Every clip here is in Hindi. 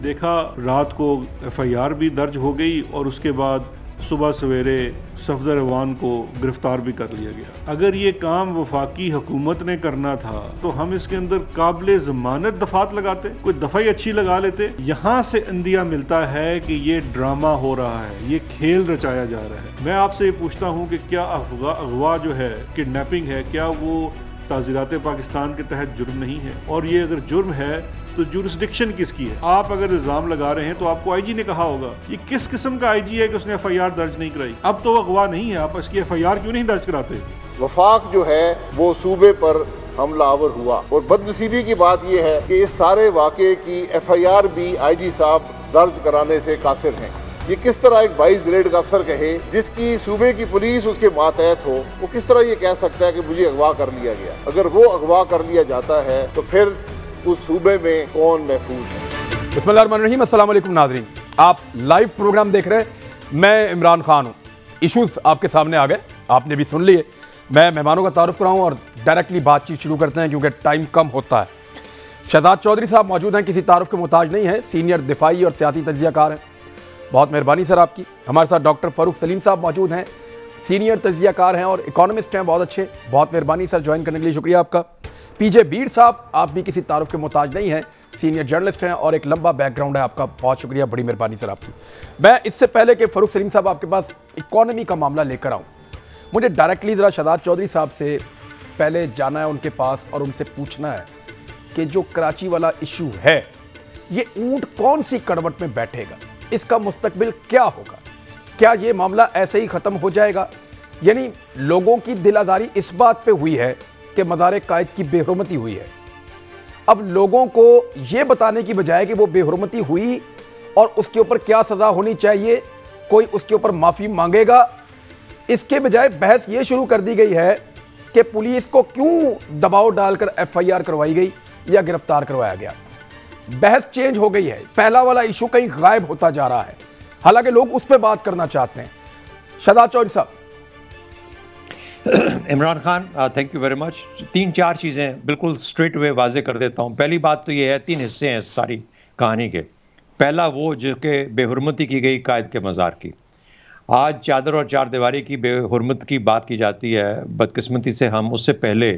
देखा रात को FIR भी दर्ज हो गई और उसके बाद सुबह सवेरे सफदर अवान को गिरफ्तार भी कर लिया गया। अगर ये काम वफाकी हुकूमत ने करना था तो हम इसके अंदर काबिल ज़मानत दफात लगाते, कोई दफ़ा ही अच्छी लगा लेते। यहाँ से अंदिया मिलता है कि ये ड्रामा हो रहा है, ये खेल रचाया जा रहा है। मैं आपसे ये पूछता हूँ कि क्या अगवा जो है, किडनैपिंग है, क्या वो ताज़ीरात पाकिस्तान के तहत जुर्म नहीं है? और ये अगर जुर्म है तो जुरिस्डिक्शन किसकी है? आप अगर इल्ज़ाम लगा रहे हैं तो आपको IG ने कहा होगा। ये किस किस्म का IG है कि उसने FIR दर्ज नहीं कराई? अब तो वो अगवा नहीं है, आप इसकी FIR क्यों नहीं दर्ज कराते? वफाक जो है वो सूबे पर हमलावर हुआ और बदनसीबी की बात यह है कि इस सारे वाक़े की FIR भी IG साहब दर्ज कराने से कासिर हैं। ये किस तरह एक 22 ग्रेड का अफसर कहे जिसकी सूबे की पुलिस उसके मातहत हो, वो किस तरह ये कह सकता है कि मुझे अगवा कर लिया गया? अगर वो अगवा कर लिया जाता है तो फिर उस सूबे में कौन महफूज है? बिस्मिल्लाहिर्रहमानिर्रहीम, अस्सलाम वालेकुम नाज़रीन, आप लाइव प्रोग्राम देख रहे हैं। मैं इमरान खान हूँ। इशूज़ आपके सामने आ गए, आपने भी सुन लिए। मैं मेहमानों का तारुफ कराऊँ और डायरेक्टली बातचीत शुरू करते हैं क्योंकि टाइम कम होता है। शहजाद चौधरी साहब मौजूद हैं, किसी तारुफ के मोहताज नहीं है, सीनियर दिफाई और सियासी तज्ज़ियाकार हैं। बहुत मेहरबानी सर आपकी। हमारे साथ डॉक्टर फ़ारूक सलीम साहब मौजूद हैं, सीनियर तज्ज़ियाकार हैं और इकोनॉमिस्ट हैं, बहुत अच्छे। बहुत मेहरबानी सर, ज्वाइन करने के लिए शुक्रिया आपका। PJ बीर साहब, आप भी किसी तारुफ के मोहताज नहीं हैं, सीनियर जर्नलिस्ट हैं और एक लंबा बैकग्राउंड है आपका। बहुत शुक्रिया, बड़ी मेहरबानी सर आपकी। मैं इससे पहले कि फ़ारूक सलीम साहब आपके पास इकॉनमी का मामला लेकर आऊँ, मुझे डायरेक्टली ज़रा शहजाद चौधरी साहब से पहले जाना है उनके पास और उनसे पूछना है कि जो कराची वाला इशू है, ये ऊँट कौन सी करवट में बैठेगा, इसका मुस्तकबिल क्या होगा? क्या ये मामला ऐसे ही ख़त्म हो जाएगा? यानी लोगों की दिल आज़ारी इस बात पे हुई है कि मज़ार कायद की बेहुरमती हुई है। अब लोगों को ये बताने की बजाय कि वो बेहुरमती हुई और उसके ऊपर क्या सज़ा होनी चाहिए, कोई उसके ऊपर माफ़ी मांगेगा, इसके बजाय बहस ये शुरू कर दी गई है कि पुलिस को क्यों दबाव डालकर FIR करवाई गई या गिरफ्तार करवाया गया। बहस चेंज हो गई है, पहला वाला इशू कहीं गायब होता जा रहा है, हालांकि लोग उस पर बात करना चाहते हैं। शहजाद चौधरी साहब। Imran Khan, thank you very much. 3-4 चीज़ें बिल्कुल स्ट्रेट वे वाजे कर देता हूँ। पहली बात तो ये है, 3 हिस्से हैं इस सारी कहानी के। पहला वो जो कि बेहुरमती की गई कायद के मज़ार की। आज चादर और चार दीवारी की बेहुरमत की बात की जाती है। बदकिस्मती से हम उससे पहले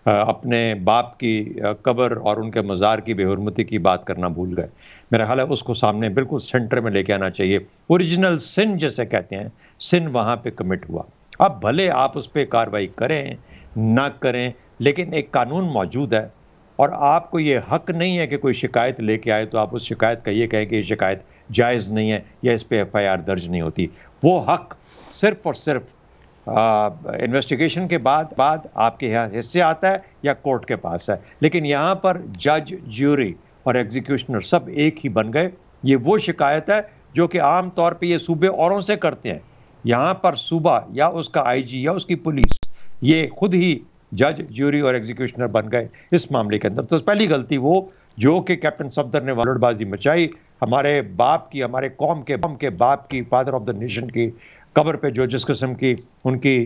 अपने बाप की कब्र और उनके मज़ार की बेहुरमती की बात करना भूल गए। मेरा ख्याल है उसको सामने बिल्कुल सेंटर में लेके आना चाहिए। ओरिजिनल सिन जैसे कहते हैं, सिन वहाँ पे कमिट हुआ। अब भले आप उस पर कार्रवाई करें ना करें, लेकिन एक कानून मौजूद है और आपको ये हक नहीं है कि कोई शिकायत लेके आए तो आप उस शिकायत का ये कहें कि ये शिकायत जायज़ नहीं है या इस पर FIR दर्ज नहीं होती। वो हक सिर्फ और सिर्फ इन्वेस्टिगेशन के बाद आपके यहाँ हिस्से आता है या कोर्ट के पास है। लेकिन यहाँ पर जज, ज्यूरी और एग्जीक्यूशनर सब एक ही बन गए। ये वो शिकायत है जो कि आम तौर पे ये सूबे औरों से करते हैं। यहाँ पर सूबा या उसका IG या उसकी पुलिस ये खुद ही जज, ज्यूरी और एग्जीक्यूशनर बन गए इस मामले के अंदर। तो पहली गलती वो जो कि कैप्टन सफदर ने वालड़बाजी मचाई, हमारे बाप की, हमारे कौम के बाप की, फादर ऑफ द नेशन की कब्र पे जो जिस किस्म की उनकी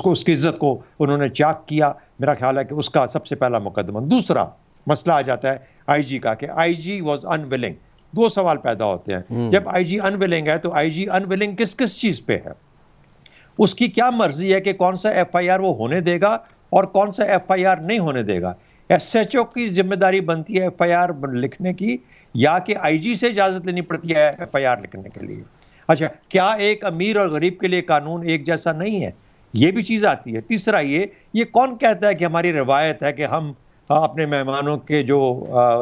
उसकी इज्जत को उन्होंने चाक किया, मेरा ख्याल है कि उसका सबसे पहला मुकदमा। दूसरा मसला आ जाता है IG का कि IG वॉज अनविलिंग। 2 सवाल पैदा होते हैं। जब IG अनविलिंग है तो IG अनविलिंग किस किस चीज पे है? उसकी क्या मर्जी है कि कौन सा FIR वो होने देगा और कौन सा FIR नहीं होने देगा? SHO की जिम्मेदारी बनती है FIR लिखने की या कि IG से इजाजत लेनी पड़ती है FIR लिखने के लिए? अच्छा, क्या एक अमीर और गरीब के लिए कानून एक जैसा नहीं है? ये भी चीज आती है। तीसरा ये कौन कहता है कि हमारी रिवायत है कि हम अपने मेहमानों के जो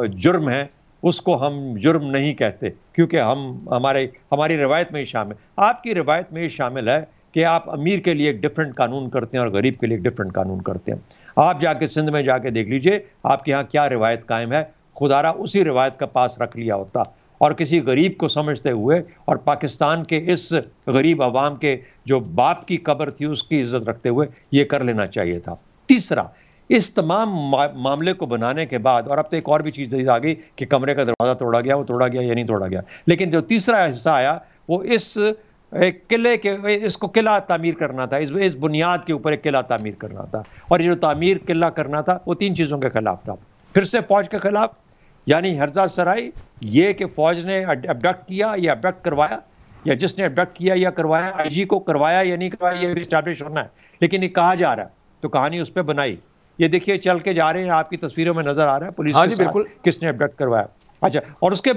जुर्म हैं उसको हम जुर्म नहीं कहते क्योंकि हमारी रिवायत में ही शामिल। आपकी रिवायत में ही शामिल है कि आप अमीर के लिए एक डिफरेंट कानून करते हैं और गरीब के लिए एक डिफरेंट कानून करते हैं। आप जाके सिंध में जाके देख लीजिए आपके यहाँ क्या रिवायत कायम है। खुदारा उसी रिवायत का पास रख लिया होता और किसी गरीब को समझते हुए और पाकिस्तान के इस गरीब अवाम के जो बाप की कब्र थी उसकी इज्जत रखते हुए ये कर लेना चाहिए था। तीसरा, इस तमाम मामले को बनाने के बाद, और अब तो एक और भी चीज़ आ गई कि कमरे का दरवाज़ा तोड़ा गया, वो तोड़ा गया या नहीं तोड़ा गया, लेकिन जो तीसरा हिस्सा आया वो इस किले के, इसको किला तामीर करना था, इस बुनियाद के ऊपर एक किला तामीर करना था। और ये जो तामीर किला करना था वो 3 चीज़ों के खिलाफ था। फिर से फौज के खिलाफ, यानी हर्जा सराय ये कि फौज ने अबडक्ट किया या अबडक्ट करवाया, या जिसने अबडक्ट किया या करवाया, आईजी को करवाया या नहीं करवाया, ये इस्टेब्लिश होना है। लेकिन ये कहा जा रहा है तो कहानी उस पर बनाई। ये देखिए चल के जा रहे हैं, आपकी तस्वीरों में नजर आ रहा है पुलिस के साथ किसने अबडक्ट करवाया। अच्छा, और उसके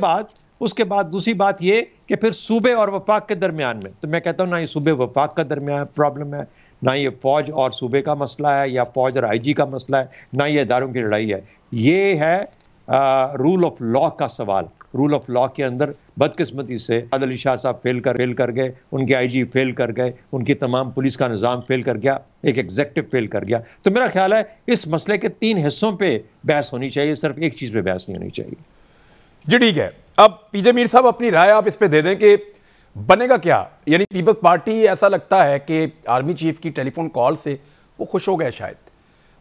बाद दूसरी बात ये कि फिर सूबे और वफाक के दरमियान में, तो मैं कहता हूँ ना ये सूबे वफाक का दरमियान प्रॉब्लम है, ना ये फौज और सूबे का मसला है, या फौज और आईजी का मसला है, ना ये इदारों की लड़ाई है। ये है रूल ऑफ लॉ का सवाल। रूल ऑफ लॉ के अंदर बदकिस्मती से अली शाह साहब फेल कर गए, उनके आईजी फेल कर गए, उनकी तमाम पुलिस का निज़ाम फेल कर गया, एक एग्जेक्टिव फेल कर गया। तो मेरा ख्याल है इस मसले के 3 हिस्सों पे बहस होनी चाहिए, सिर्फ एक चीज़ पे बहस नहीं होनी चाहिए। जी ठीक है, अब पीजे मीर साहब अपनी राय आप इस पे दे दें कि बनेगा क्या। यानी पीपल्स पार्टी, ऐसा लगता है कि आर्मी चीफ की टेलीफोन कॉल से वो खुश हो गए शायद,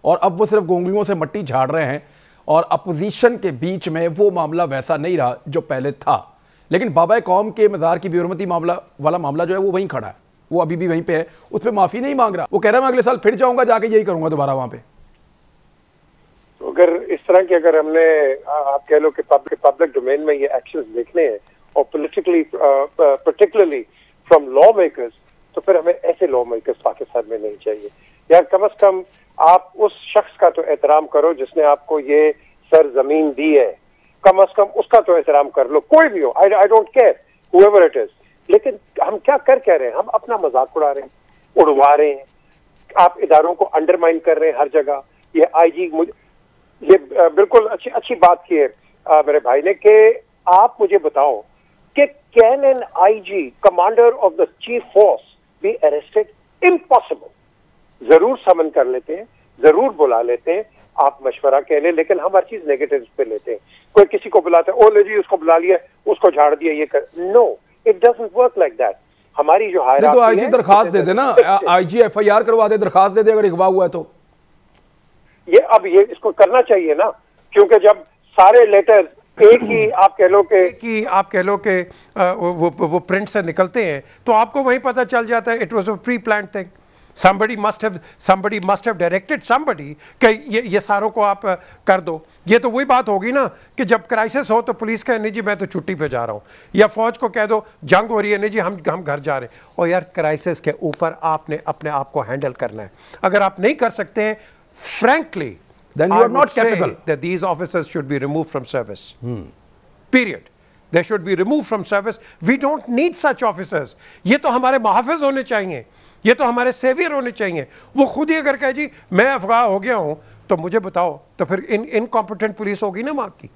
और अब वो सिर्फ गोंगलियों से मट्टी झाड़ रहे हैं, और अपोजिशन के बीच में वो मामला वैसा नहीं रहा जो पहले था। लेकिन बाबा कौम के मज़ार की बेहरमती वाला मामला जो है वो वहीं खड़ा है, वो अभी भी वहीं पे है, उस पर माफ़ी नहीं मांग रहा। वो कह रहा है मैं अगले साल फिर जाऊंगा, जाके यही करूंगा दोबारा वहां पे। तो अगर इस तरह के अगर हमने आप कह लो कि पब्लिक डोमेन में ये एक्शंस देखने हैं और politically particularly from law makers, तो फिर हमें ऐसे लॉ मेकर्स पाकिस्तान में नहीं चाहिए। यार कम से कम आप उस शख्स का तो एहतराम करो जिसने आपको ये सरजमीन दी है, कम से कम उसका तो एहतराम कर लो, कोई भी हो, I don't care whoever it is. लेकिन हम क्या कर रहे हैं, हम अपना मजाक उड़ा रहे हैं, उड़वा रहे हैं, आप इदारों को अंडरमाइन कर रहे हैं हर जगह। ये आईजी ये बिल्कुल अच्छी बात की है मेरे भाई ने कि आप मुझे बताओ कि can an IG commander of the chief force be arrested? Impossible. जरूर समन कर लेते हैं, जरूर बुला लेते हैं, आप मशवरा कह लें, लेकिन हम हर चीज नेगेटिव पे लेते हैं। कोई किसी को बुलाता है, ओ ले जी उसको बुला लिया, उसको झाड़ दिया, ये कर, no it doesn't work like that. हमारी जो हायरार्की तो आईजी दरखास्त दे देना, आईजी एफआईआर करवा दे, दरखास्त दे दे अगर अगवा हुआ है तो। ये अब ये इसको करना चाहिए ना, क्योंकि जब सारे लेटर्स एक ही आप कह लो कि वो प्रिंट से निकलते हैं तो आपको वही पता चल जाता है it was a pre planned thing. somebody must have directed somebody कि ये सारों को आप कर दो। ये तो वही बात होगी ना कि जब क्राइसिस हो तो पुलिस कहे नहीं जी मैं तो छुट्टी पे जा रहा हूं, या फौज को कह दो जंग हो रही है नहीं जी हम घर जा रहे हैं। और यार क्राइसिस के ऊपर आपने अपने आप को हैंडल करना है। अगर आप नहीं कर सकते हैं, frankly then you are not capable, that these officers should be removed from service. Period. They should be removed from service. We don't need such officers. ये तो हमारे मुहाफिज होने चाहिए, ये तो हमारे सेवियर होने चाहिए। वो खुद ही अगर कहे जी मैं अफगान हो गया हूं तो मुझे बताओ, तो फिर इनकॉम्पिटेंट पुलिस होगी ना वहां की।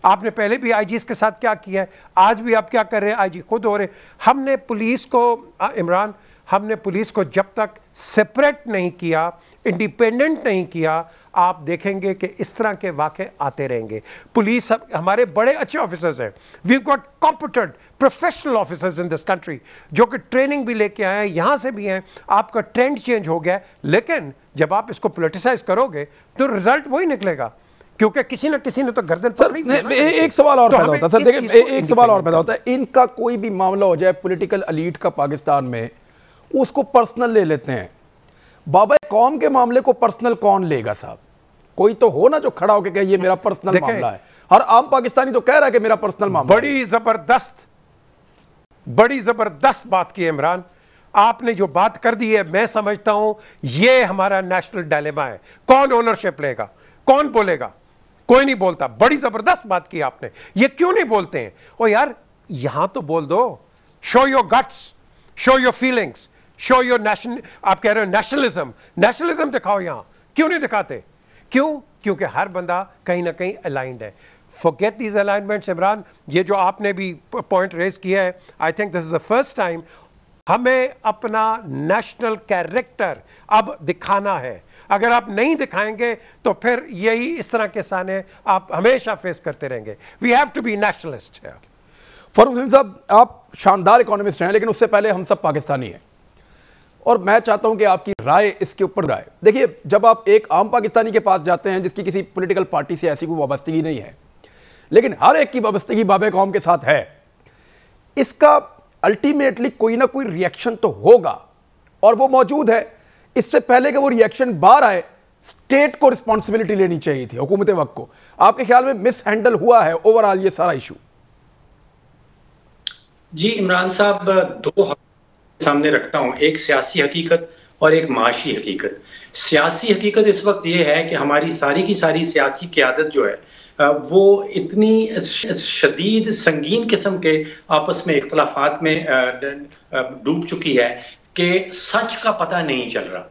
आपने पहले भी आईजी के साथ क्या किया है, आज भी आप क्या कर रहे हैं, आईजी खुद हो रहे। हमने पुलिस को इमरान, हमने पुलिस को जब तक सेपरेट नहीं किया, इंडिपेंडेंट नहीं किया, आप देखेंगे कि इस तरह के वाक़े आते रहेंगे। पुलिस हमारे बड़े अच्छे ऑफिसर्स हैं, we have got competent professional officers in this country जो कि ट्रेनिंग भी लेके आए हैं, यहां से भी हैं। आपका ट्रेंड चेंज हो गया, लेकिन जब आप इसको पॉलिटिसाइज करोगे तो रिजल्ट वही निकलेगा, क्योंकि किसी ना किसी ने तो गर्दन पकड़ी। एक सवाल और पैदा होता है सर, देखिए एक सवाल और पैदा होता है, इनका कोई भी मामला हो जाए पॉलिटिकल एलीट का पाकिस्तान में, उसको पर्सनल ले लेते हैं। बाबा कौम के मामले को पर्सनल कौन लेगा साहब? कोई तो हो ना जो खड़ा होकर कहे ये मेरा पर्सनल मामला है। हर आम पाकिस्तानी तो कह रहा है कि मेरा पर्सनल मामला। बड़ी जबरदस्त बात की इमरान, आपने जो बात कर दी है, मैं समझता हूं ये हमारा नेशनल डायलेमा है। कौन ओनरशिप लेगा, कौन बोलेगा? कोई नहीं बोलता। बड़ी जबरदस्त बात की आपने। ये क्यों नहीं बोलते हैं? ओ यार यहां तो बोल दो, show your guts, show your feelings, show your national, आप कह रहे हो नेशनलिज्म दिखाओ। यहां क्यों नहीं दिखाते? क्यों? क्योंकि हर बंदा कहीं ना कहीं अलाइंड है। Forget these alignments Imran. ये जो आपने भी पॉइंट रेज किया है, I think this is the first time हमें अपना नेशनल कैरेक्टर अब दिखाना है। अगर आप नहीं दिखाएंगे तो फिर यही इस तरह के साने आप हमेशा फेस करते रहेंगे। We have to be nationalist. Farooq Hussain साहब, आप शानदार इकोनॉमिस्ट हैं, लेकिन उससे पहले हम सब पाकिस्तानी हैं, और मैं चाहता हूं कि आपकी राय इसके ऊपर राय। देखिए, जब आप एक आम पाकिस्तानी के पास जाते हैं जिसकी किसी पॉलिटिकल पार्टी से ऐसी कोई वाबस्तगी नहीं है, लेकिन हर एक की वाबस्तगी बाबे कौम के साथ है, इसका अल्टीमेटली कोई ना कोई रिएक्शन तो होगा, और वो मौजूद है। इससे पहले कि वो रिएक्शन बाहर आए, स्टेट को रिस्पॉन्सिबिलिटी लेनी चाहिए थी, हुकूमत वक्त को। आपके ख्याल में मिस हैंडल हुआ है ओवरऑल ये सारा इशू? जी इमरान साहब, दो सामने रखता हूं, एक सियासी हकीकत और एक माशी हकीकत। सियासी हकीकत इस वक्त ये है कि हमारी सारी की सारी सियासी क़यादत जो है वो इतनी शदीद संगीन किस्म के आपस में इख्तलाफात में डूब चुकी है कि सच का पता नहीं चल रहा।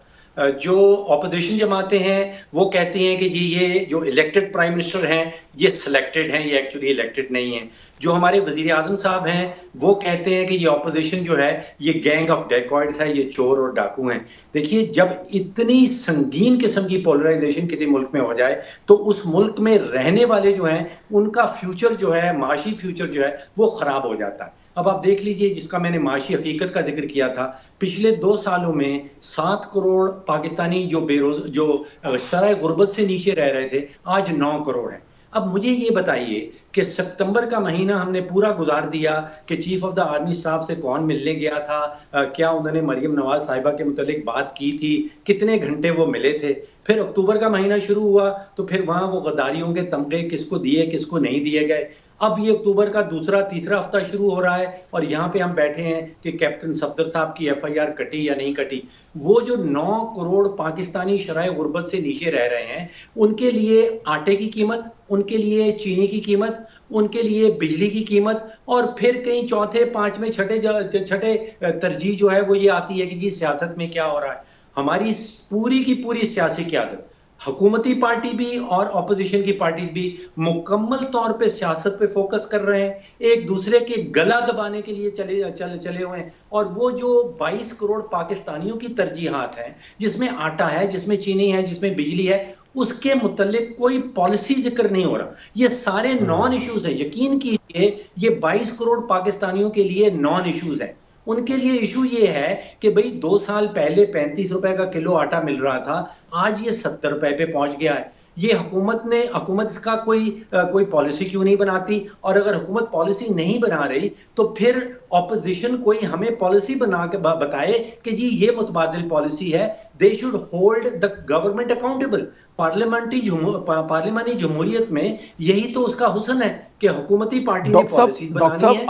जो ऑपोजिशन जमातें हैं वो कहती हैं कि जी ये जो इलेक्टेड प्राइम मिनिस्टर हैं ये सिलेक्टेड हैं, ये एक्चुअली इलेक्टेड नहीं है। जो हमारे वजीर आज़म साहब हैं वो कहते हैं कि ये ऑपोजिशन जो है ये गैंग ऑफ डेकॉइड्स है, ये चोर और डाकू हैं। देखिए, जब इतनी संगीन किस्म की पोलराइजेशन किसी मुल्क में हो जाए तो उस मुल्क में रहने वाले जो हैं उनका फ्यूचर जो है, माशी फ्यूचर जो है वो खराब हो जाता है। अब आप देख लीजिए, जिसका मैंने माशी हकीकत का जिक्र किया था, पिछले 2 सालों में 7 करोड़ पाकिस्तानी जो शरह गुर्बत से नीचे रह रहे थे आज 9 करोड़ हैं। अब मुझे ये बताइए कि सितंबर का महीना हमने पूरा गुजार दिया कि chief of the army staff से कौन मिलने गया था, क्या उन्होंने मरियम नवाज साहिबा के मुतालिक बात की थी, कितने घंटे वो मिले थे। फिर अक्टूबर का महीना शुरू हुआ तो फिर वहां वो गद्दारियों के तमगे किसको दिए किसको नहीं दिए गए। अब ये अक्टूबर का दूसरा तीसरा हफ्ता शुरू हो रहा है और यहाँ पे हम बैठे हैं कि कैप्टन सफदर साहब की FIR कटी या नहीं कटी। वो जो 9 करोड़ पाकिस्तानी शराय गुर्बत से नीचे रह रहे हैं उनके लिए आटे की कीमत, उनके लिए चीनी की कीमत, उनके लिए बिजली की कीमत, और फिर कहीं चौथे पांचवें छठे तरजीह जो है वो ये आती है कि जी सियासत में क्या हो रहा है। हमारी पूरी की पूरी सियासी क़यादत, हुकूमती पार्टी भी और अपोजिशन की पार्टी भी मुकम्मल तौर पे सियासत पे फोकस कर रहे हैं, एक दूसरे के गला दबाने के लिए चले हुए हैं। और वो जो 22 करोड़ पाकिस्तानियों की तरजीहात हैं, जिसमें आटा है, जिसमें चीनी है, जिसमें बिजली है, उसके मुतल्लिक कोई पॉलिसी जिक्र नहीं हो रहा। ये सारे नॉन इश्यूज हैं। यकीन कीजिए, ये 22 करोड़ पाकिस्तानियों के लिए नॉन इश्यूज हैं। उनके लिए इशू ये है कि भाई 2 साल पहले 35 रुपए का किलो आटा मिल रहा था, आज ये 70 रुपए पे पहुंच गया है। ये हुकूमत इसका कोई पॉलिसी क्यों नहीं बनाती? और अगर हुकूमत पॉलिसी नहीं बना रही तो फिर ऑपोजिशन कोई हमें पॉलिसी बना के बताए कि जी ये मुतबादिल पॉलिसी है। They should hold the government accountable. Parliamentary जमहूरियत में यही तो उसका हुस्न है कि हुकूमती पार्टी ने पॉलिसीज बनानी है।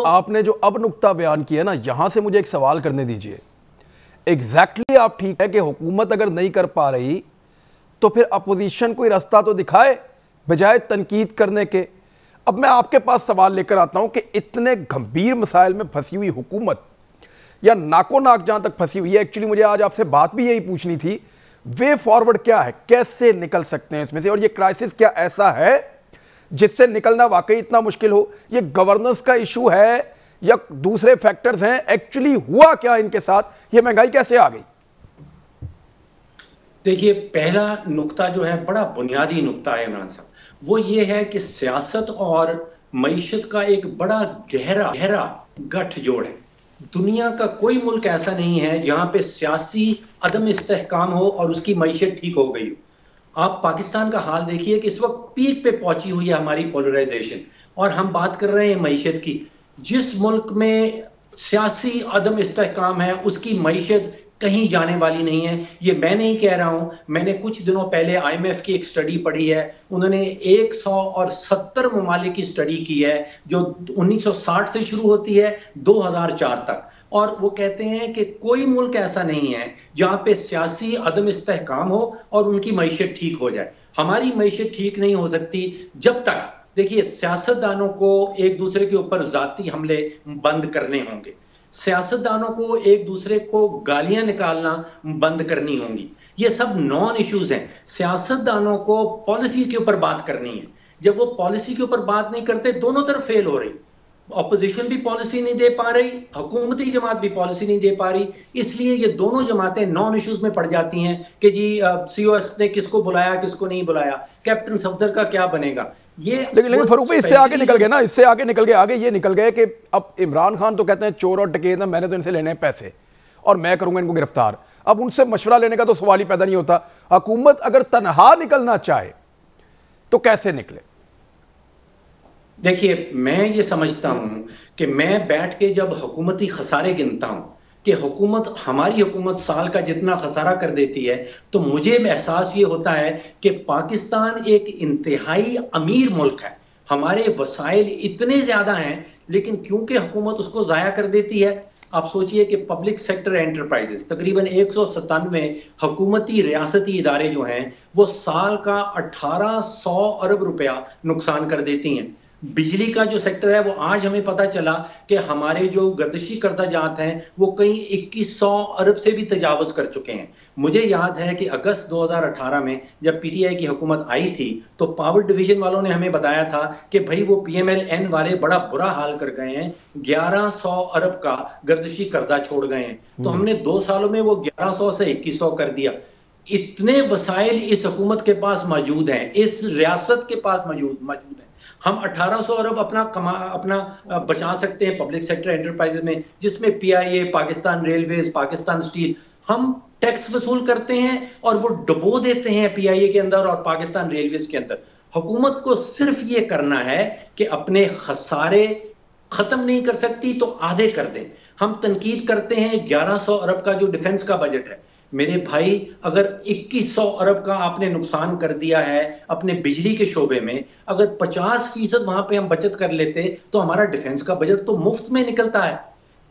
आपने जो अब नुक्ता बयान किया ना, यहां से मुझे एक सवाल करने दीजिए। एग्जैक्टली आप ठीक है कि हुकूमत अगर नहीं कर पा रही तो फिर अपोजिशन कोई रास्ता तो दिखाए बजाय तनकीद करने के। अब मैं आपके पास सवाल लेकर आता हूं कि इतने गंभीर मसाइल में फंसी हुई हुकूमत, या नाको नाक जहां तक फंसी हुई है, एक्चुअली मुझे आज आपसे बात भी यही पूछनी थी, वे फॉरवर्ड क्या है, कैसे निकल सकते हैं इसमें से, और ये क्राइसिस क्या ऐसा है जिससे निकलना वाकई इतना मुश्किल हो? ये गवर्नेंस का इशू है या दूसरे फैक्टर्स हैं? एक्चुअली हुआ क्या इनके साथ? ये महंगाई कैसे आ गई? देखिए, पहला नुक्ता जो है बड़ा बुनियादी नुक्ता है इमरान साहब, वो ये है कि सियासत और मईशत का एक बड़ा गहरा गठजोड़ है। दुनिया का कोई मुल्क ऐसा नहीं है जहां पे सियासी अदम इस्तेहकाम हो और उसकी मईशत ठीक हो गई हो। आप पाकिस्तान का हाल देखिए कि इस वक्त पीक पे पहुंची हुई है हमारी पोलराइजेशन, और हम बात कर रहे हैं मईशत की। जिस मुल्क में सियासी अदम इस्तेहकाम है उसकी मईशत कहीं जाने वाली नहीं है। ये मैं नहीं कह रहा हूं, मैंने कुछ दिनों पहले IMF की एक स्टडी पढ़ी है। उन्होंने 170 ममालिक की स्टडी की है जो 1960 से शुरू होती है 2004 तक, और वो कहते हैं कि कोई मुल्क ऐसा नहीं है जहां पे सियासी अदम इस्तेहकाम हो और उनकी मईशत ठीक हो जाए। हमारी मईशत ठीक नहीं हो सकती जब तक, देखिए, सियासतदानों को एक दूसरे के ऊपर जाती हमले बंद करने होंगे, सियासतदानों को एक दूसरे को गालियां निकालना बंद करनी होंगी। ये सब नॉन इश्यूज हैं। सियासतदानों को पॉलिसी के ऊपर बात करनी है। जब वो पॉलिसी के ऊपर बात नहीं करते, दोनों तरफ फेल हो रही। ऑपोजिशन भी पॉलिसी नहीं दे पा रही, हुकूमती जमात भी पॉलिसी नहीं दे पा रही। इसलिए ये दोनों जमातें नॉन इश्यूज में पड़ जाती हैं कि जी COS ने किसको बुलाया किसको नहीं बुलाया, कैप्टन सफदर का क्या बनेगा। लेकिन फरूक भाई, इससे आगे निकल गए ना, इससे आगे निकल गए, आगे ये निकल गए कि अब इमरान खान तो कहते हैं चोर और डकैत हैं, मैंने तो इनसे लेने हैं पैसे और मैं करूंगा इनको गिरफ्तार। अब उनसे मशवरा लेने का तो सवाल ही पैदा नहीं होता। हुकूमत अगर तनहा निकलना चाहे तो कैसे निकले? देखिए, मैं ये समझता हूं कि मैं बैठ के जब हुकूमती खसारे गिनता हूं, कि हुकूमत, हमारी हुकूमत साल का जितना खसारा कर देती है, तो मुझे एहसास ये होता है कि पाकिस्तान एक इंतहाई अमीर मुल्क है, हमारे वसाइल इतने ज़्यादा हैं, लेकिन क्योंकि हुकूमत उसको ज़ाया कर देती है। आप सोचिए कि पब्लिक सेक्टर एंटरप्राइजेस तकरीबन 197 हुकूमती रियासती इदारे जो हैं वो साल का 1800 अरब रुपया नुकसान कर देती हैं। बिजली का जो सेक्टर है वो आज हमें पता चला कि हमारे जो गर्दिशी करदा जात हैं वो कहीं 2100 अरब से भी तजावज़ कर चुके हैं। मुझे याद है कि अगस्त 2018 में जब पीटीआई की हुकूमत आई थी तो पावर डिवीजन वालों ने हमें बताया था कि भाई वो पीएमएलएन वाले बड़ा बुरा हाल कर गए हैं, 1100 अरब का गर्दिशी करदा छोड़ गए हैं। तो हमने 2 सालों में वो 1100 से 2100 कर दिया। इतने वसाइल इस हुकूमत के पास मौजूद हैं, इस रियासत के पास मौजूद हैं। हम 1800 अरब अपना बचा सकते हैं पब्लिक सेक्टर एंटरप्राइजेज में, जिसमें PIA, Pakistan railways, Pakistan steel, हम टैक्स वसूल करते हैं और वो डुबो देते हैं पीआईए के अंदर और पाकिस्तान रेलवेज के अंदर। हुकूमत को सिर्फ ये करना है कि अपने खसारे खत्म नहीं कर सकती तो आधे कर दें। हम तनकीद करते हैं 1100 अरब का जो डिफेंस का बजट है, मेरे भाई अगर 2100 अरब का आपने नुकसान कर दिया है अपने बिजली के शोबे में, अगर 50% वहां पे हम बचत कर लेते तो हमारा डिफेंस का बजट तो मुफ्त में निकलता है।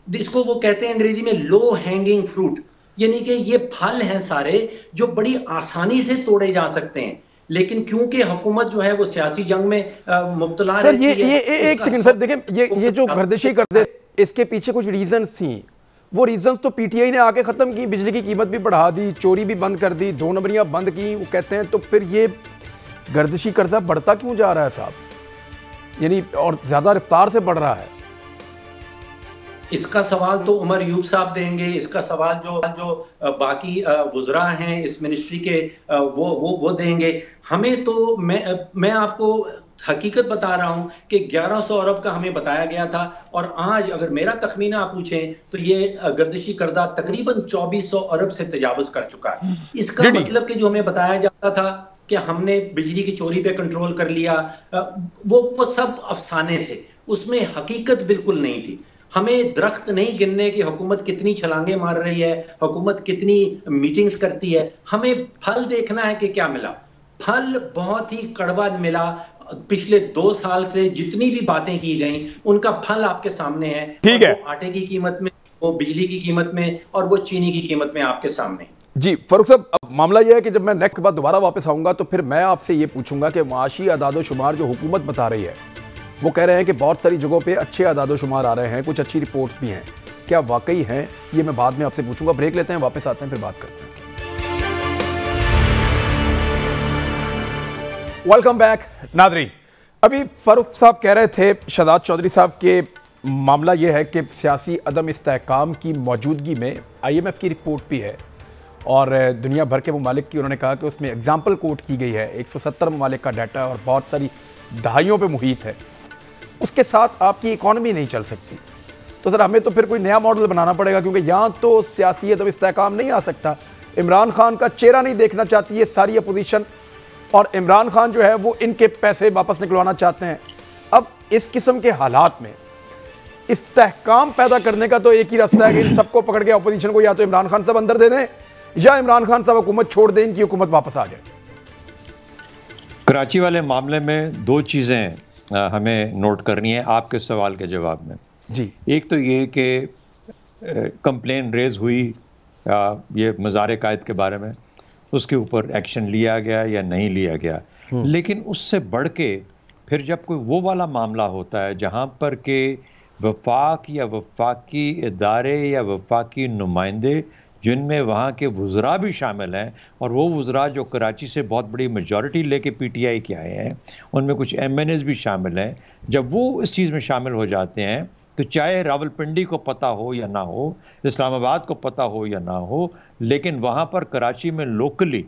इसको वो कहते हैं अंग्रेजी में लो हैंगिंग फ्रूट, यानी कि ये फल हैं सारे जो बड़ी आसानी से तोड़े जा सकते हैं, लेकिन क्योंकि हुकूमत जो है वो सियासी जंग में मुब्तला रहती है। ये एक सेकंड सर, देखिए ये जो गर्दिशी करते इसके पीछे कुछ रीजंस थी, वो रीजंस तो पीटीआई ने आके खत्म की, बिजली की कीमत भी बढ़ा दी, चोरी भी बंद कर दी, 2 नंबरियां बंद की। वो कहते हैं तो फिर ये गर्दिशी कर्जा बढ़ता क्यों जा रहा है साहब, यानी और ज्यादा रफ्तार से बढ़ रहा है? इसका सवाल तो उमर यूब साहब देंगे, इसका सवाल जो बाकी वुज़रा हैं इस मिनिस्ट्री के वो देंगे। हमें तो मैं आपको हकीकत बता रहा हूं कि 1100 अरब का हमें बताया गया था और आज अगर मेरा तखमीना आप पूछें तो ये गर्दिशी करदा तकरीबन 2400 अरब से तजावज़ कर चुका है। इसका मतलब कि जो हमें बताया जाता था कि हमने बिजली की चोरी पे कंट्रोल कर लिया, वो सब अफसाने थे, उसमें हकीकत बिल्कुल नहीं थी। हमें दरख्त नहीं गिनने की हुकूमत कितनी छलांगे मार रही है, हुकूमत कितनी मीटिंग्स करती है, हमें फल देखना है कि क्या मिला। फल बहुत ही कड़वा मिला। पिछले 2 साल से जितनी भी बातें की गई उनका फल आपके सामने है। ठीक है, वो आटे की कीमत में, वो बिजली की कीमत में और वो चीनी की कीमत में आपके सामने। जी फारूक साहब, अब मामला यह है कि जब मैं नेक्स्ट के बाद दोबारा वापस आऊंगा तो फिर मैं आपसे ये पूछूंगा कि माशी अदादोशुमार जो हुकूमत बता रही है, वो कह रहे हैं कि बहुत सारी जगहों पे अच्छे अदादोशुमार आ रहे हैं, कुछ अच्छी रिपोर्ट्स भी हैं, क्या वाकई हैं? ये मैं बाद में आपसे पूछूंगा। ब्रेक लेते हैं, वापस आते हैं, फिर बात करते हैं। वेलकम बैक नाज़रीन। अभी फारूक साहब कह रहे थे, शहजाद चौधरी साहब, के मामला यह है कि सियासी अदम इस्तेहकाम की मौजूदगी में IMF की रिपोर्ट भी है और दुनिया भर के ममालिक की उन्होंने कहा कि उसमें एग्जाम्पल कोट की गई है, 170 ममालिक का डाटा और बहुत सारी दहाइयों पे मुहित है। उसके साथ आपकी इकॉनमी नहीं चल सकती। तो सर हमें तो फिर कोई नया मॉडल बनाना पड़ेगा, क्योंकि यहाँ तो सियासी अदम इस्तेहकाम नहीं आ सकता। इमरान खान का चेहरा नहीं देखना चाहती है सारी अपोजिशन, और इमरान खान जो है वो इनके पैसे वापस निकलवाना चाहते हैं। अब इस किस्म के हालात में इस्तेहकाम पैदा करने का तो एक ही रास्ता है कि इन सबको पकड़ के अपोजिशन को या तो इमरान खान साहब अंदर दे दें या इमरान खान साहब हुकूमत छोड़ दें, इनकी हुकूमत वापस आ जाए। कराची वाले मामले में 2 चीज़ें हमें नोट करनी है आपके सवाल के जवाब में। जी, एक तो ये कि कंप्लेन रेज हुई ये मज़ार कायद के बारे में, उसके ऊपर एक्शन लिया गया या नहीं लिया गया, लेकिन उससे बढ़ के फिर जब कोई वो वाला मामला होता है जहाँ पर के वफाक या वफाकी इदारे या वफाकी नुमाइंदे जिनमें वहाँ के वुज़रा भी शामिल हैं, और वो वुज़रा जो कराची से बहुत बड़ी मेजॉरिटी लेके PTI के आए हैं, उनमें कुछ MNAs भी शामिल हैं, जब वो इस चीज़ में शामिल हो जाते हैं तो चाहे रावलपिंडी को पता हो या ना हो, इस्लामाबाद को पता हो या ना हो, लेकिन वहाँ पर कराची में लोकली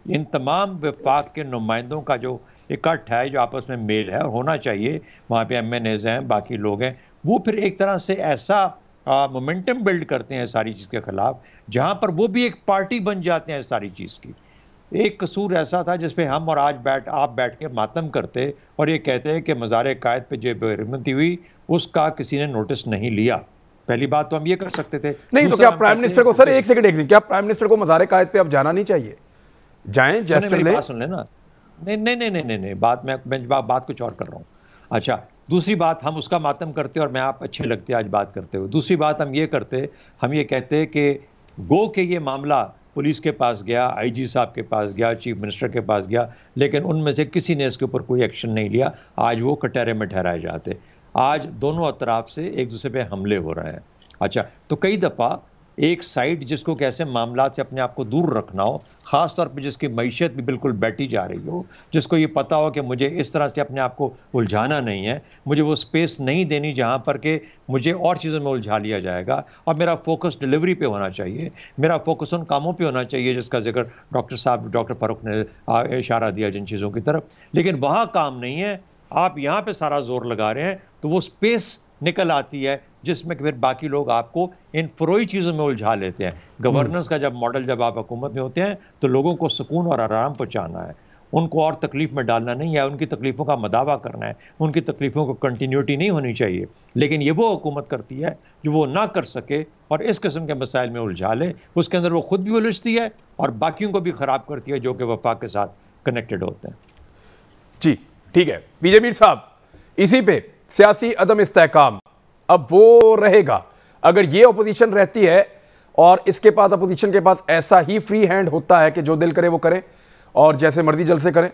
इन तमाम वफाक के नुमाइंदों का जो इकट्ठ है, जो आपस में मेल है और होना चाहिए, वहाँ पे MNAs हैं, बाकी लोग हैं, वो फिर एक तरह से ऐसा मोमेंटम बिल्ड करते हैं सारी चीज़ के ख़िलाफ़, जहाँ पर वो भी एक पार्टी बन जाते हैं सारी चीज़ की। एक कसूर ऐसा था जिसपे हम और आज आप बैठ के मातम करते और ये कहते हैं कि मज़ार कायद पे जो बेरहमती हुई उसका किसी ने नोटिस नहीं लिया। पहली बात तो हम ये कर सकते थे। नहीं तो क्या प्राइम मिनिस्टर को, सर एक सेकंड, क्या प्राइम मिनिस्टर को मज़ार कायद पे अब जाना नहीं चाहिए? जाएं, जेस्चर ले। बात सुन लेना। नहीं, बात कुछ और कर रहा हूँ। अच्छा, दूसरी बात, हम उसका मातम करते और मैं आप अच्छे लगते आज बात करते हुए। दूसरी बात हम ये करते, हम ये कहते कि गो के ये मामला पुलिस के पास गया, आईजी साहब के पास गया, चीफ मिनिस्टर के पास गया, लेकिन उनमें से किसी ने इसके ऊपर कोई एक्शन नहीं लिया। आज वो कटहरे में ठहराए जाते। आज दोनों तरफ से एक दूसरे पे हमले हो रहे हैं। अच्छा, तो कई दफ़ा एक साइड जिसको कैसे मामला से अपने आप को दूर रखना हो, ख़ास तौर पे जिसकी मईशत भी बिल्कुल बैठी जा रही हो, जिसको ये पता हो कि मुझे इस तरह से अपने आप को उलझाना नहीं है, मुझे वो स्पेस नहीं देनी जहाँ पर कि मुझे और चीज़ों में उलझा लिया जाएगा, और मेरा फोकस डिलीवरी पे होना चाहिए, मेरा फोकस उन कामों पे होना चाहिए जिसका जिक्र डॉक्टर फारूक ने इशारा दिया जिन चीज़ों की तरफ। लेकिन वहाँ काम नहीं है, आप यहाँ पे सारा जोर लगा रहे हैं, तो वो स्पेस निकल आती है जिसमें फिर बाकी लोग आपको इन फरोई चीज़ों में उलझा लेते हैं। गवर्नेंस का जब आप हुकूमत में होते हैं तो लोगों को सुकून और आराम पहुँचाना है, उनको और तकलीफ में डालना नहीं है, उनकी तकलीफ़ों का मदावा करना है, उनकी तकलीफ़ों को कंटिन्यूटी नहीं होनी चाहिए। लेकिन ये वो हुकूमत करती है जो वो ना कर सके और इस किस्म के मसाइल में उलझा ले, उसके अंदर वो खुद भी उलझती है और बाकियों को भी ख़राब करती है जो कि वफाक के साथ कनेक्टेड होते हैं। जी ठीक है, पीजे मीर साहब, इसी पे सियासी अदम इस्तेहकाम अब वो रहेगा अगर ये अपोजिशन रहती है और इसके पास, अपोजिशन के पास ऐसा ही फ्री हैंड होता है कि जो दिल करे वो करें और जैसे मर्जी जलसे करें,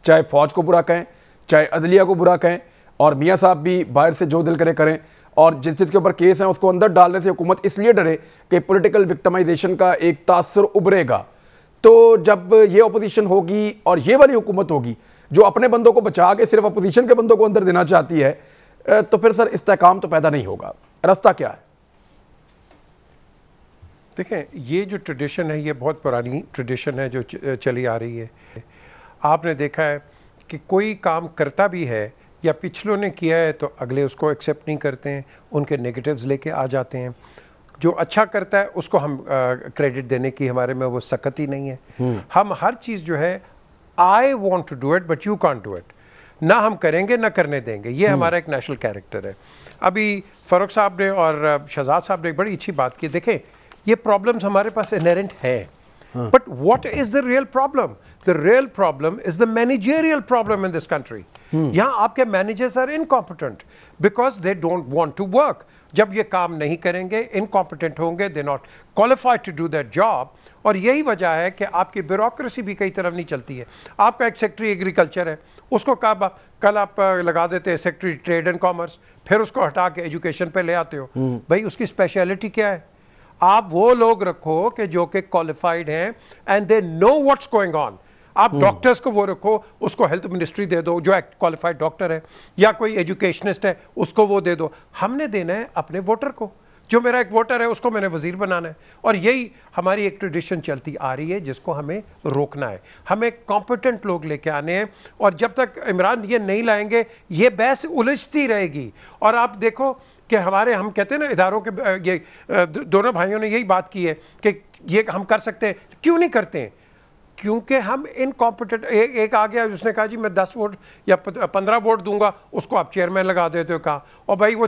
चाहे फौज को बुरा कहें, चाहे अदलिया को बुरा कहें, और मियाँ साहब भी बाहर से जो दिल करे करें, और जिस चीज़ के ऊपर केस हैं उसको अंदर डालने से हुकूमत इसलिए डरे कि पॉलिटिकल विक्टिमाइजेशन का एक तासर उभरेगा। तो जब ये अपोजिशन होगी और ये वाली हुकूमत होगी जो अपने बंदों को बचा के सिर्फ अपोजिशन के बंदों को अंदर देना चाहती है, तो फिर सर इस्तेहकाम तो पैदा नहीं होगा। रास्ता क्या है? देखें, ये जो ट्रेडिशन है ये बहुत पुरानी ट्रेडिशन है जो चली आ रही है। आपने देखा है कि कोई काम करता भी है या पिछलों ने किया है तो अगले उसको एक्सेप्ट नहीं करते हैं, उनके नेगेटिव्स लेके आ जाते हैं। जो अच्छा करता है उसको हम क्रेडिट देने की हमारे में वो सकत ही नहीं है। हम हर चीज़ जो है I want to do it but you can't do it, ना हम करेंगे ना करने देंगे, ये हमारा एक नेशनल कैरेक्टर है। अभी फारूक साहब ने और शहजाद साहब ने एक बड़ी अच्छी बात की। देखें, ये प्रॉब्लम्स हमारे पास इनहेरेंट है, but what is the real problem? The real problem is the managerial problem in this country. यहां आपके managers are incompetent because they don't want to work. जब ये काम नहीं करेंगे, इनकॉम्पिटेंट होंगे, they not qualified to do that job. और यही वजह है कि आपकी ब्यूरोक्रेसी भी कई तरफ नहीं चलती है। आपका एक सेक्रेटरी एग्रीकल्चर है, उसको कल आप लगा देते हैं सेक्रेटरी ट्रेड एंड कॉमर्स, फिर उसको हटा के एजुकेशन पे ले आते हो। भाई उसकी स्पेशलिटी क्या है? आप वो लोग रखो कि जो कि क्वालिफाइड हैं and they know what's going on. आप डॉक्टर्स को वो रखो, उसको हेल्थ मिनिस्ट्री दे दो जो क्वालिफाइड डॉक्टर है, या कोई एजुकेशनिस्ट है उसको वो दे दो। हमने देना है अपने वोटर को। जो मेरा एक वोटर है उसको मैंने वजीर बनाना है। और यही हमारी एक ट्रेडिशन चलती आ रही है जिसको हमें रोकना है। हमें कॉम्पिटेंट लोग लेके आने हैं, और जब तक इमरान ये नहीं लाएंगे ये बहस उलझती रहेगी। और आप देखो कि हम कहते हैं ना इदारों के, ये दोनों भाइयों ने यही बात की है कि ये हम कर सकते हैं, क्यों नहीं करते हैं? क्योंकि हम इनकॉम्पिटेंट। एक आ गया उसने कहा जी मैं 10 वोट या 15 वोट दूंगा, उसको आप चेयरमैन लगा देते हो। कहा, और भाई वो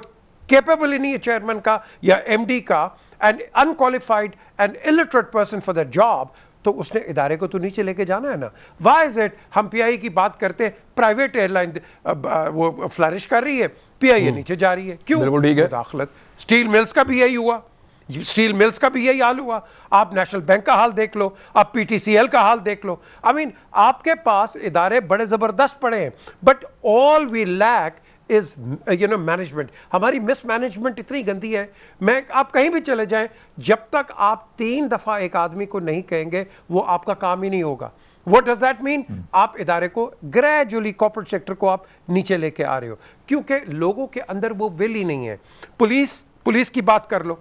केपेबल ही नहीं है चेयरमैन का या एमडी का, and unqualified and illiterate person for that job, तो उसने इदारे को तो नीचे लेके जाना है ना। व्हाई इज इट हम पीआई की बात करते हैं, प्राइवेट एयरलाइन वो फ्लरिश कर रही है, पीआई नीचे जा रही है। क्यों? बिल्कुल ठीक है। दाखिलत स्टील मिल्स का भी यही हुआ, स्टील मिल्स का भी यही हाल हुआ। आप नेशनल बैंक का हाल देख लो, आप पीटीसीएल का हाल देख लो। आई मीन आपके पास इदारे बड़े जबरदस्त पड़े हैं, but all we lack is management. हमारी मिसमैनेजमेंट इतनी गंदी है। आप कहीं भी चले जाएं, जब तक आप 3 दफा एक आदमी को नहीं कहेंगे वो आपका काम ही नहीं होगा। What does that mean? आप इदारे को ग्रेजुअली, कॉर्पोरेट सेक्टर को आप नीचे लेके आ रहे हो, क्योंकि लोगों के अंदर वो विल ही नहीं है। पुलिस की बात कर लो,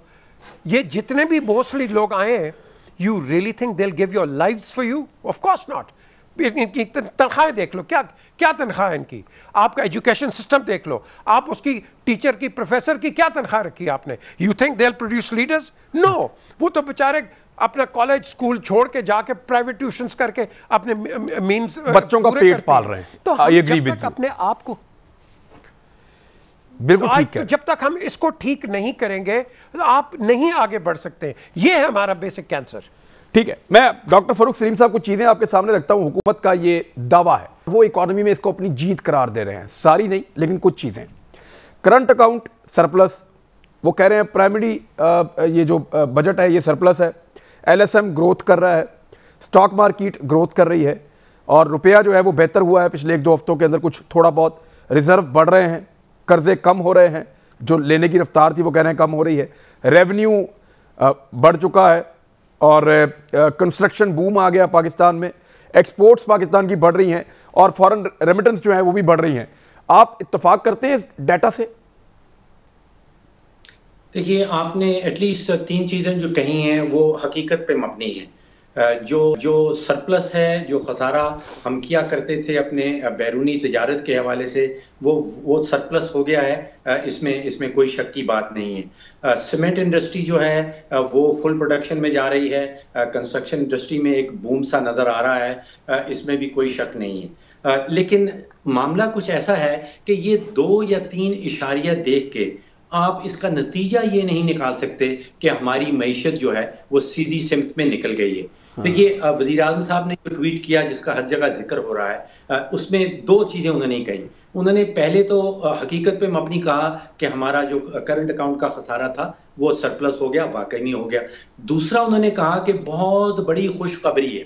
ये जितने भी मोस्टली लोग आए हैं, you really think they will give your lives for you? Of course not. इनकी तनख्वाहें देख लो, क्या तनख्वाह है इनकी। आपका एजुकेशन सिस्टम देख लो, आप उसकी टीचर की, प्रोफेसर की क्या तनख्वाह रखी आपने? You think they will produce leaders? No, वो तो बेचारे अपना कॉलेज स्कूल छोड़ के जाके प्राइवेट ट्यूशंस करके अपने मींस बच्चों का पेट पाल रहे हैं। तो हम जब तक अपने आप को बिल्कुल ठीक तो है। जब तक हम इसको ठीक नहीं करेंगे तो आप नहीं आगे बढ़ सकते। ये है हमारा बेसिक कैंसर। ठीक है, मैं डॉक्टर फरूख सलीम साहब कुछ चीजें आपके सामने रखता हूं। हुकूमत का ये दावा है, वो इकोनॉमी में इसको अपनी जीत करार दे रहे हैं, सारी नहीं लेकिन कुछ चीजें। करंट अकाउंट सरप्लस, वो कह रहे हैं प्राइमरी ये जो बजट है ये सरप्लस है। LSM ग्रोथ कर रहा है, स्टॉक मार्केट ग्रोथ कर रही है, और रुपया जो है वो बेहतर हुआ है पिछले 1-2 हफ्तों के अंदर, कुछ थोड़ा बहुत रिजर्व बढ़ रहे हैं, कर्जे कम हो रहे हैं, जो लेने की रफ्तार थी वो कह रहे हैं कम हो रही है, रेवेन्यू बढ़ चुका है, और कंस्ट्रक्शन बूम आ गया पाकिस्तान में, एक्सपोर्ट्स पाकिस्तान की बढ़ रही हैं, और फॉरेन रेमिटेंस जो है वो भी बढ़ रही हैं। आप इत्तेफाक करते हैं इस डाटा से? देखिए, आपने एटलीस्ट 3 चीज़ें जो कही हैं वो हकीकत पे मबनी है। जो सरप्लस है, जो खसारा हम किया करते थे अपने बैरूनी तजारत के हवाले से, वो सरप्लस हो गया है, इसमें कोई शक की बात नहीं है। सीमेंट इंडस्ट्री जो है वो फुल प्रोडक्शन में जा रही है, कंस्ट्रक्शन इंडस्ट्री में एक बूम सा नज़र आ रहा है, इसमें भी कोई शक नहीं है। लेकिन मामला कुछ ऐसा है कि ये 2 या 3 इशारिया देख के आप इसका नतीजा ये नहीं निकाल सकते कि हमारी मईशत जो है वो सीधी सिमत में निकल गई है। देखिए, वज़ीर आज़म साहब ने जो ट्वीट किया जिसका हर जगह जिक्र हो रहा है, उसमें 2 चीज़ें उन्होंने कही। उन्होंने पहले तो हकीकत पे मबनी कहा कि हमारा जो करंट अकाउंट का खसारा था वो सरप्लस हो गया, वाकई में हो गया। दूसरा उन्होंने कहा कि बहुत बड़ी खुशखबरी है।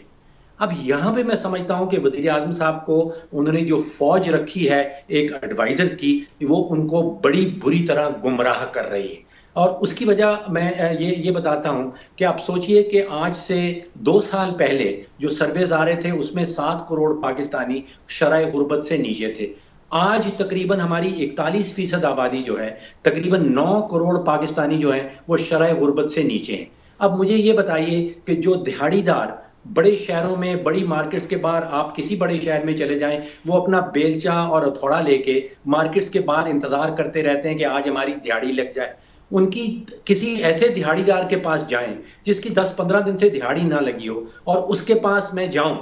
अब यहाँ पे मैं समझता हूँ कि वज़ीर आज़म साहब को उन्होंने जो फौज रखी है एक एडवाइजर की, वो उनको बड़ी बुरी तरह गुमराह कर रही है। और उसकी वजह मैं ये बताता हूँ कि आप सोचिए कि आज से 2 साल पहले जो सर्वेज आ रहे थे उसमें 7 करोड़ पाकिस्तानी शराय गुर्बत से नीचे थे। आज तकरीबन हमारी 41% आबादी जो है, तकरीबन 9 करोड़ पाकिस्तानी जो है वो शराय गुर्बत से नीचे हैं। अब मुझे ये बताइए कि जो दिहाड़ीदार बड़े शहरों में, बड़ी मार्केट्स के बाहर, आप किसी बड़े शहर में चले जाएं, वो अपना बेलचा और हथौड़ा लेके मार्केट्स के बाहर इंतजार करते रहते हैं कि आज हमारी दिहाड़ी लग जाए। उनकी किसी ऐसे दिहाड़ीदार के पास जाएं जिसकी 10-15 दिन से दिहाड़ी ना लगी हो, और उसके पास मैं जाऊं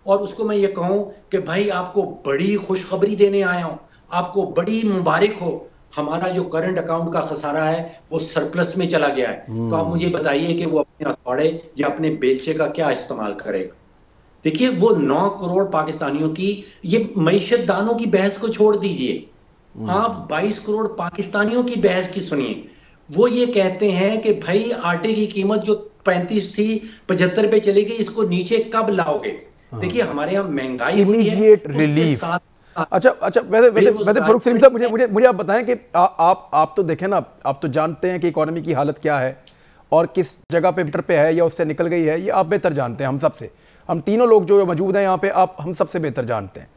और उसको मैं ये कहूं कि भाई आपको बड़ी खुशखबरी देने आया हूं, आपको बड़ी मुबारक हो, हमारा जो करंट अकाउंट का खसारा है वो सरप्लस में चला गया है। तो आप मुझे बताइए कि वो अपने हथौड़े या अपने बेलचे का क्या इस्तेमाल करेगा? देखिए, वो 9 करोड़ पाकिस्तानियों की, ये मईशत दानों की बहस को छोड़ दीजिए, आप 22 करोड़ पाकिस्तानियों की बहस की सुनिए। वो ये कहते हैं कि भाई आटे की कीमत जो 35 थी 75 पे चली गई, इसको नीचे कब लाओगे? देखिए, हमारे यहाँ महंगाई इमीडिएट रिलीफ। अच्छा, वैसे फरूख सलीम साहब, मुझे आप बताएं कि आप तो देखें ना, आप तो जानते हैं कि इकोनॉमी की हालत क्या है और किस जगह पे बेटर पे है या उससे निकल गई है, ये आप बेहतर जानते हैं हम सबसे। हम तीनों लोग जो मौजूद हैं यहाँ पे, आप हम सबसे बेहतर जानते हैं।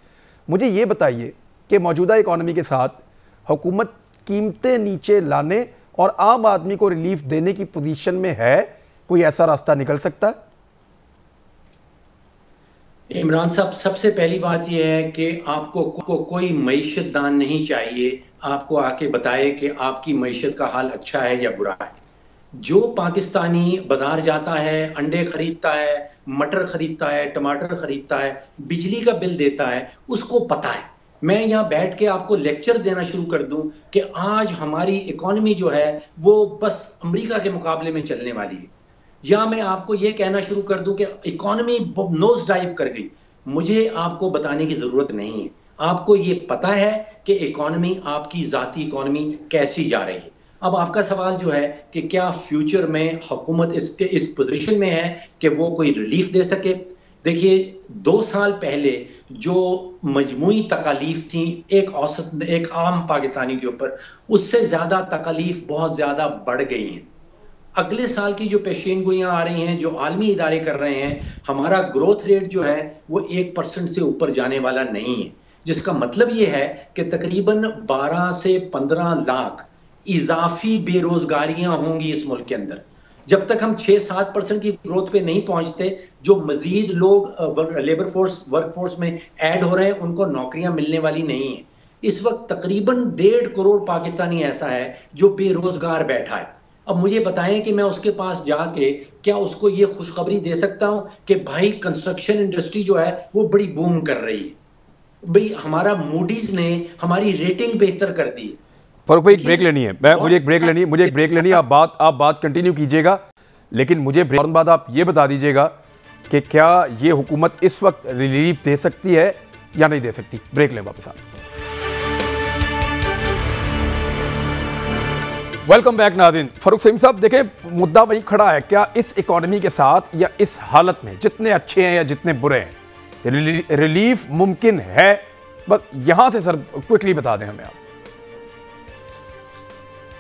मुझे ये बताइए कि मौजूदा इकोनॉमी के साथ हुकूमत कीमतें नीचे लाने और आम आदमी को रिलीफ देने की पोजीशन में है? कोई ऐसा रास्ता निकल सकता है? इमरान साहब, सबसे पहली बात यह है कि आपको कोई मईशत दान नहीं चाहिए आपको आके बताए कि आपकी मईशत का हाल अच्छा है या बुरा है। जो पाकिस्तानी बाजार जाता है, अंडे खरीदता है, मटर खरीदता है, टमाटर खरीदता है, बिजली का बिल देता है, उसको पता है। मैं यहाँ बैठ के आपको लेक्चर देना शुरू कर दूं कि आज हमारी इकोनॉमी जो है वो बस अमेरिका के मुकाबले में चलने वाली है, या मैं आपको ये कहना शुरू कर दूं कि इकोनॉमी नोज डाइव कर गई, मुझे आपको बताने की जरूरत नहीं है। आपको ये पता है कि इकोनॉमी, आपकी जाती इकोनॉमी कैसी जा रही है। अब आपका सवाल जो है कि क्या फ्यूचर में हुकूमत इस पोजीशन में है कि वो कोई रिलीफ दे सके? देखिए, 2 साल पहले जो मजमूई तकालीफ थी एक आम पाकिस्तानी के ऊपर, उससे ज्यादा तकालीफ बहुत ज्यादा बढ़ गई हैं। अगले साल की जो पेशेन गोइयां आ रही हैं, जो आलमी इदारे कर रहे हैं, हमारा ग्रोथ रेट जो है वो 1% से ऊपर जाने वाला नहीं है, जिसका मतलब ये है कि तकरीबन 12 से 15 लाख इजाफी बेरोजगारियां होंगी इस मुल्क के अंदर। जब तक हम 6-7% की ग्रोथ पे नहीं पहुंचते, जो मजीद लोग लेबर फोर्स वर्कफोर्स में ऐड हो रहे हैं, उनको नौकरियां मिलने वाली नहीं है। इस वक्त तकरीबन 1.5 करोड़ पाकिस्तानी ऐसा है जो बेरोजगार बैठा है। अब मुझे बताएं कि मैं उसके पास जाके क्या उसको ये खुशखबरी दे सकता हूं कि भाई कंस्ट्रक्शन इंडस्ट्री जो है वो बड़ी बूम कर रही है, भाई हमारा मूडीज ने हमारी रेटिंग बेहतर कर दी। फारूक भाई एक ब्रेक लेनी है, मुझे एक ब्रेक लेनी है। आप बात कंटिन्यू कीजिएगा, लेकिन मुझे ब्रेक के बाद आप ये बता दीजिएगा कि क्या ये हुकूमत इस वक्त रिलीफ दे सकती है या नहीं दे सकती। ब्रेक लें, वापस आ। वेलकम बैक नाज़रीन। फारूक सईम साहब, देखें मुद्दा वही खड़ा है, क्या इस इकॉनमी के साथ या इस हालत में जितने अच्छे हैं या जितने बुरे हैं रिलीफ मुमकिन है? बस यहां से सर क्विकली बता दें हमें आप।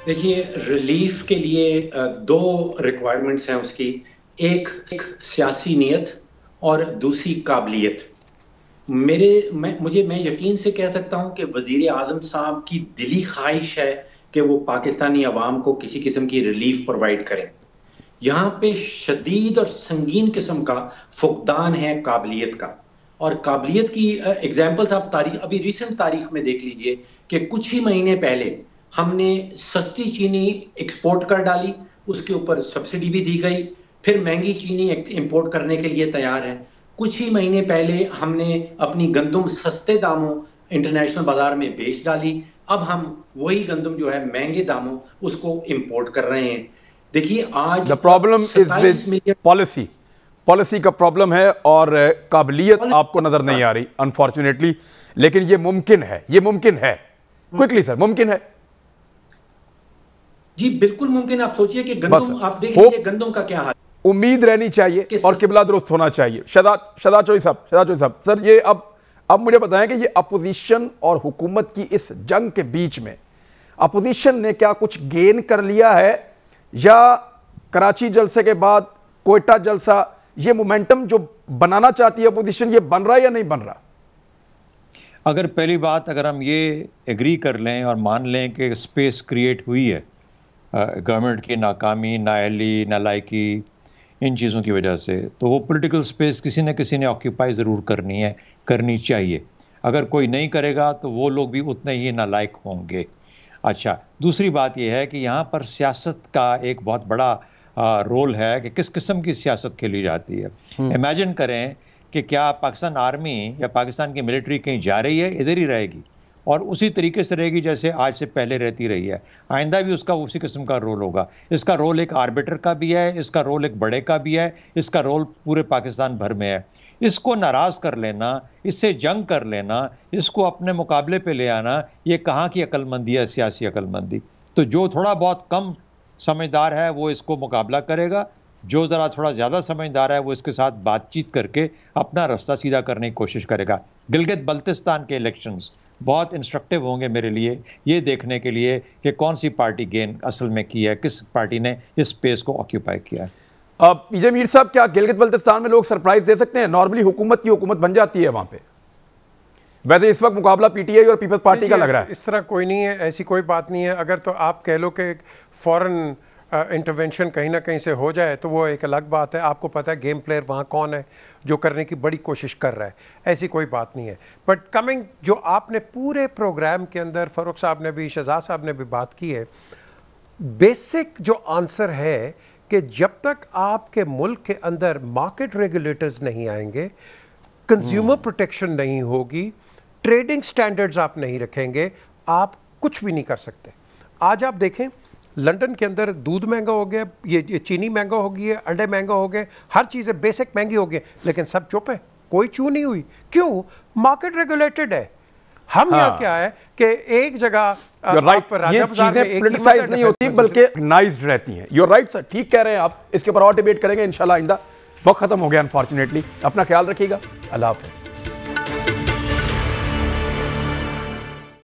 देखिए, रिलीफ के लिए दो रिक्वायरमेंट्स हैं उसकी, एक सियासी नीयत और दूसरी काबिलियत। मैं यकीन से कह सकता हूं कि वजीर आजम साहब की दिली ख्वाहिश है कि वो पाकिस्तानी अवाम को किसी किस्म की रिलीफ प्रोवाइड करें। यहाँ पे शदीद और संगीन किस्म का फुकदान है काबिलियत का, और काबिलियत की एग्जाम्पल्स आप अभी रिसेंट तारीख में देख लीजिए कि कुछ ही महीने पहले हमने सस्ती चीनी एक्सपोर्ट कर डाली, उसके ऊपर सब्सिडी भी दी गई, फिर महंगी चीनी इंपोर्ट करने के लिए तैयार है। कुछ ही महीने पहले हमने अपनी गंदम सस्ते दामों इंटरनेशनल बाजार में बेच डाली, अब हम वही गंदम जो है महंगे दामों उसको इंपोर्ट कर रहे हैं। देखिए, आज the problem is with policy का प्रॉब्लम है और काबिलियत आपको नजर नहीं आ रही अनफॉर्चुनेटली, लेकिन ये मुमकिन है, क्विकली सर, मुमकिन है जी, बिल्कुल मुमकिन। आप सोचिए कि गंदम, आप देख लीजिए गंदम का क्या हाल, उम्मीद रहनी चाहिए और किबला दुरुस्त होना चाहिए। शहजाद चौधरी साहब, सर ये अब मुझे बताएं कि ये अपोजिशन और हुकूमत की इस जंग के बीच में अपोजिशन ने क्या कुछ गेन कर लिया है, या कराची जलसे के बाद कोयटा जलसा, ये मोमेंटम जो बनाना चाहती है अपोजिशन, ये बन रहा है या नहीं बन रहा? अगर पहली बात, अगर हम ये एग्री कर लें और मान लें कि स्पेस क्रिएट हुई है गवर्नमेंट की नाकामी, नाअहली, नालायकी, इन चीज़ों की वजह से, तो वो पॉलिटिकल स्पेस किसी न किसी ने ऑक्यूपाई ज़रूर करनी चाहिए। अगर कोई नहीं करेगा तो वो लोग भी उतने ही नालायक होंगे। अच्छा, दूसरी बात यह है कि यहाँ पर सियासत का एक बहुत बड़ा रोल है कि किस किस्म की सियासत खेली जाती है। इमेजिन करें कि क्या पाकिस्तान आर्मी या पाकिस्तान की मिलिट्री कहीं जा रही है, इधर ही रहेगी और उसी तरीके से रहेगी जैसे आज से पहले रहती रही है। आइंदा भी उसका उसी किस्म का रोल होगा। इसका रोल एक आर्बिटर का भी है, इसका रोल एक बड़े का भी है, इसका रोल पूरे पाकिस्तान भर में है। इसको नाराज़ कर लेना, इससे जंग कर लेना, इसको अपने मुकाबले पे ले आना, ये कहाँ की अक्लमंदी है, सियासी अक्लमंदी। तो जो थोड़ा बहुत कम समझदार है वो इसको मुकाबला करेगा, जो ज़रा थोड़ा ज़्यादा समझदार है वो इसके साथ बातचीत करके अपना रास्ता सीधा करने की कोशिश करेगा। गिलगित बल्तिस्तान के इलेक्शंस बहुत इंस्ट्रक्टिव होंगे मेरे लिए, ये देखने के लिए कि कौन सी पार्टी गेन असल में की है, किस पार्टी ने इस स्पेस को ऑक्यूपाई किया है। पीजे मीर साहब, क्या गिलगित बल्तिस्तान में लोग सरप्राइज दे सकते हैं? नॉर्मली हुकूमत की हुकूमत बन जाती है वहां पे। वैसे इस वक्त मुकाबला पीटीआई और पीपल्स पार्टी का लग रहा है। इस तरह कोई नहीं है, ऐसी कोई बात नहीं है। अगर तो आप कह लो कि फॉरेन इंटरवेंशन कहीं ना कहीं से हो जाए तो वो एक अलग बात है। आपको पता है गेम प्लेयर वहाँ कौन है जो करने की बड़ी कोशिश कर रहा है, ऐसी कोई बात नहीं है। बट कमिंग, जो आपने पूरे प्रोग्राम के अंदर फारूक साहब ने भी, शहजाद साहब ने भी बात की है, बेसिक जो आंसर है कि जब तक आपके मुल्क के अंदर मार्केट रेगुलेटर्स नहीं आएंगे, कंज्यूमर प्रोटेक्शन नहीं होगी, ट्रेडिंग स्टैंडर्ड्स आप नहीं रखेंगे, आप कुछ भी नहीं कर सकते। आज आप देखें लंदन के अंदर दूध महंगा हो गया, ये चीनी महंगा हो गई है, अंडे महंगा हो गए, हर चीज़ें बेसिक महंगी हो गई, लेकिन सब चुप है, कोई चू नहीं हुई। क्यों? मार्केट रेगुलेटेड है। हम यहाँ क्या है कि एक जगह ये चीजें पॉलिटिसाइज नहीं होती बल्कि ऑर्गेनाइज्ड रहती हैं। यू आर राइट सर, ठीक कह रहे हैं आप। इसके ऊपर और डिबेट करेंगे इंशाल्लाह आइंदा। वक्त खत्म हो गया अनफॉर्चुनेटली। अपना ख्याल रखिएगा। अल्लाह हाफ़िज़।